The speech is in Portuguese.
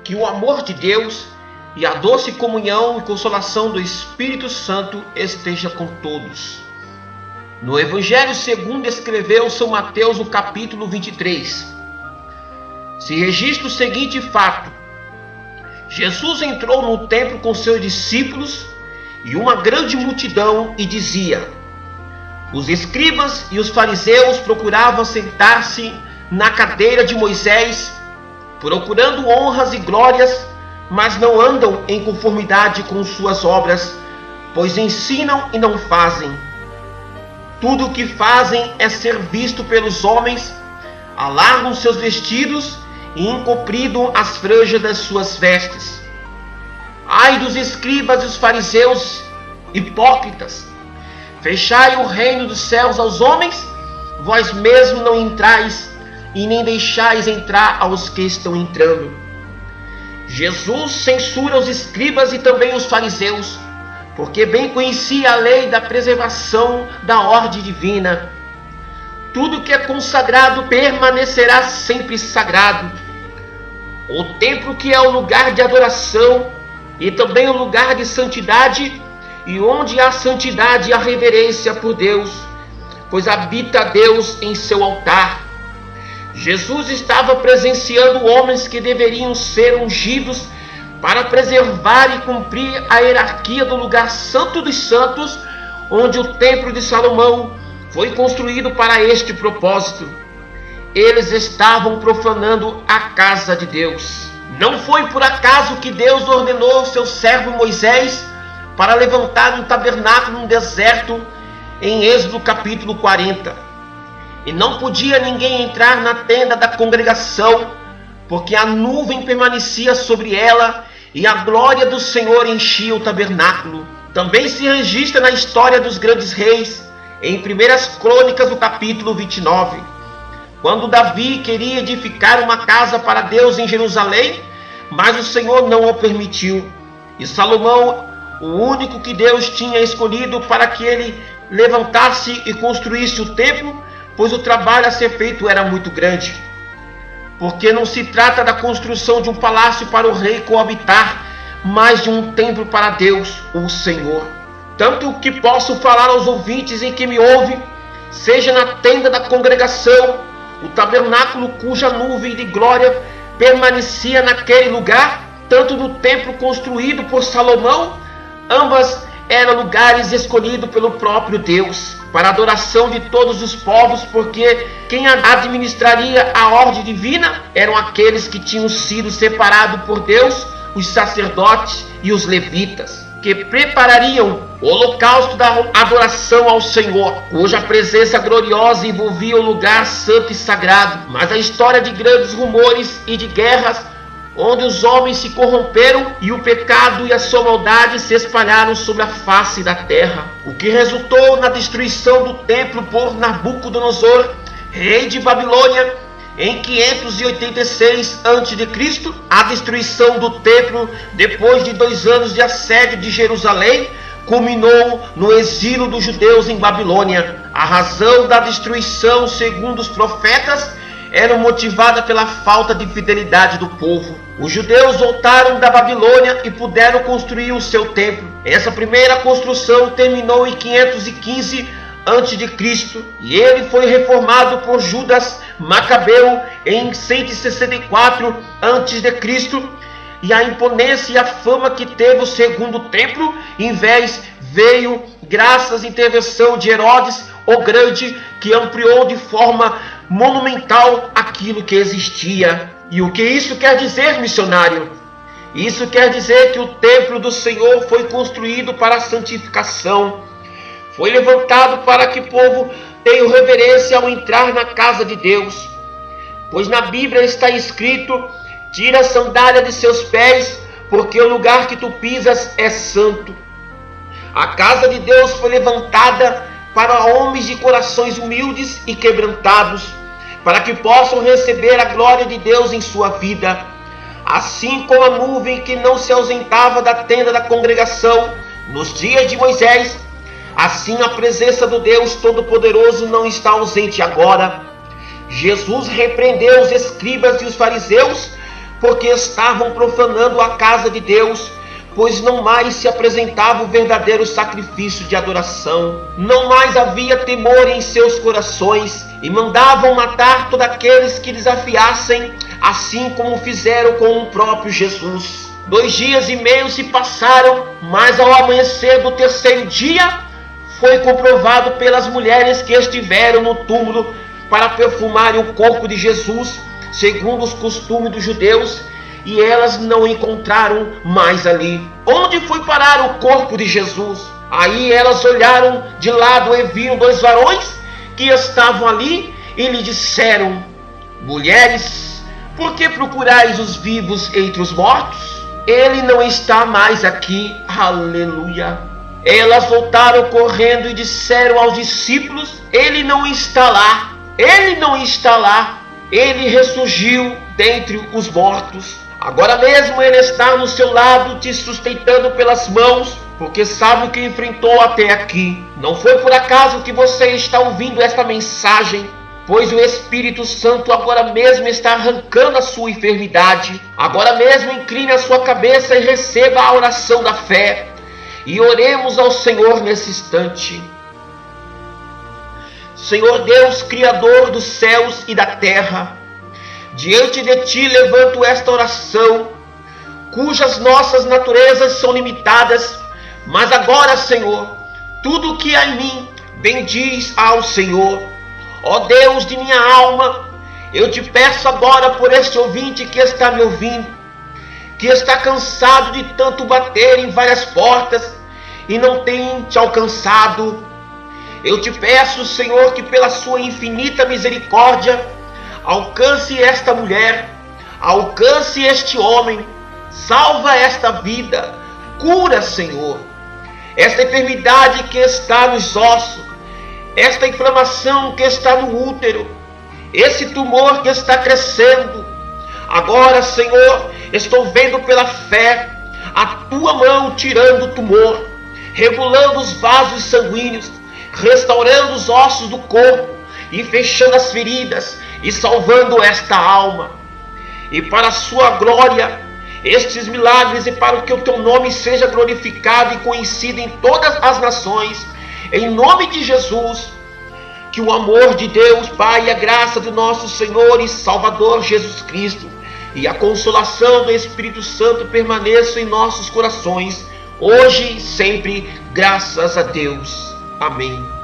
que o amor de Deus e a doce comunhão e consolação do Espírito Santo esteja com todos. No Evangelho segundo escreveu São Mateus, no capítulo 23, se registra o seguinte fato: Jesus entrou no templo com seus discípulos e uma grande multidão e dizia: os escribas e os fariseus procuravam sentar-se na cadeira de Moisés, procurando honras e glórias, mas não andam em conformidade com suas obras, pois ensinam e não fazem. Tudo o que fazem é ser visto pelos homens, alargam seus vestidos e encopridam as franjas das suas vestes. Ai dos escribas e os fariseus, hipócritas! Fechai o reino dos céus aos homens, vós mesmos não entrais, e nem deixais entrar aos que estão entrando. Jesus censura os escribas e também os fariseus, porque bem conhecia a lei da preservação da ordem divina. Tudo que é consagrado permanecerá sempre sagrado. O templo, que é o lugar de adoração e também o lugar de santidade, e onde há santidade e a reverência por Deus, pois habita Deus em seu altar. Jesus estava presenciando homens que deveriam ser ungidos para preservar e cumprir a hierarquia do lugar santo dos santos, onde o templo de Salomão foi construído para este propósito. Eles estavam profanando a casa de Deus. Não foi por acaso que Deus ordenou ao seu servo Moisés para levantar um tabernáculo no deserto em Êxodo capítulo 40. E não podia ninguém entrar na tenda da congregação, porque a nuvem permanecia sobre ela e a glória do Senhor enchia o tabernáculo. Também se registra na história dos grandes reis, em 1 Crônicas, no capítulo 29, quando Davi queria edificar uma casa para Deus em Jerusalém, mas o Senhor não o permitiu. E Salomão, o único que Deus tinha escolhido para que ele levantasse e construísse o templo, pois o trabalho a ser feito era muito grande. Porque não se trata da construção de um palácio para o rei coabitar, mas de um templo para Deus, o Senhor. Tanto que posso falar aos ouvintes em que me ouvem, seja na tenda da congregação, o tabernáculo cuja nuvem de glória permanecia naquele lugar, tanto no templo construído por Salomão, ambas eram lugares escolhidos pelo próprio Deus, para a adoração de todos os povos, porque quem administraria a ordem divina eram aqueles que tinham sido separados por Deus, os sacerdotes e os levitas, que preparariam o holocausto da adoração ao Senhor, cuja presença gloriosa envolvia o lugar santo e sagrado. Mas a história de grandes rumores e de guerras, onde os homens se corromperam e o pecado e a sua maldade se espalharam sobre a face da terra, o que resultou na destruição do templo por Nabucodonosor, rei de Babilônia, em 586 a.C., a destruição do templo, depois de 2 anos de assédio de Jerusalém, culminou no exílio dos judeus em Babilônia. A razão da destruição, segundo os profetas, era motivada pela falta de fidelidade do povo. Os judeus voltaram da Babilônia e puderam construir o seu templo. Essa primeira construção terminou em 515 a.C. e ele foi reformado por Judas Macabeu em 164 a.C. E a imponência e a fama que teve o segundo templo, em vez, veio graças à intervenção de Herodes o Grande, que ampliou de forma monumental aquilo que existia. E o que isso quer dizer, missionário? Isso quer dizer que o templo do Senhor foi construído para a santificação. Foi levantado para que o povo tenha reverência ao entrar na casa de Deus. Pois na Bíblia está escrito: tira a sandália de seus pés, porque o lugar que tu pisas é santo. A casa de Deus foi levantada para homens de corações humildes e quebrantados, para que possam receber a glória de Deus em sua vida. Assim como a nuvem que não se ausentava da tenda da congregação nos dias de Moisés, assim a presença do Deus Todo-Poderoso não está ausente agora. Jesus repreendeu os escribas e os fariseus porque estavam profanando a casa de Deus, pois não mais se apresentava o verdadeiro sacrifício de adoração. Não mais havia temor em seus corações, e mandavam matar todos aqueles que desafiassem, assim como fizeram com o próprio Jesus. 2 dias e meio se passaram, mas ao amanhecer do 3º dia, foi comprovado pelas mulheres que estiveram no túmulo para perfumarem o corpo de Jesus, segundo os costumes dos judeus, e elas não encontraram mais ali. Onde foi parar o corpo de Jesus? Aí elas olharam de lado e viram 2 varões que estavam ali e lhe disseram: mulheres, por que procurais os vivos entre os mortos? Ele não está mais aqui. Aleluia. Elas voltaram correndo e disseram aos discípulos: ele não está lá, ele não está lá, ele ressurgiu dentre os mortos. Agora mesmo ele está no seu lado, te sustentando pelas mãos, porque sabe o que enfrentou até aqui. Não foi por acaso que você está ouvindo esta mensagem, pois o Espírito Santo agora mesmo está arrancando a sua enfermidade. Agora mesmo incline a sua cabeça e receba a oração da fé. E oremos ao Senhor nesse instante. Senhor Deus, Criador dos céus e da terra, diante de Ti levanto esta oração, cujas nossas naturezas são limitadas, mas agora, Senhor, tudo o que há em mim bendiz ao Senhor. Ó Deus de minha alma, eu te peço agora por este ouvinte que está me ouvindo, que está cansado de tanto bater em várias portas e não tem te alcançado. Eu te peço, Senhor, que pela sua infinita misericórdia, alcance esta mulher, alcance este homem, salva esta vida, cura, Senhor, esta enfermidade que está nos ossos, esta inflamação que está no útero, esse tumor que está crescendo. Agora, Senhor, estou vendo pela fé a tua mão tirando o tumor, regulando os vasos sanguíneos, restaurando os ossos do corpo e fechando as feridas e salvando esta alma. E para a sua glória, estes milagres, e para que o teu nome seja glorificado e conhecido em todas as nações, em nome de Jesus, que o amor de Deus Pai e a graça do nosso Senhor e Salvador Jesus Cristo e a consolação do Espírito Santo permaneçam em nossos corações, hoje e sempre, graças a Deus. Amém.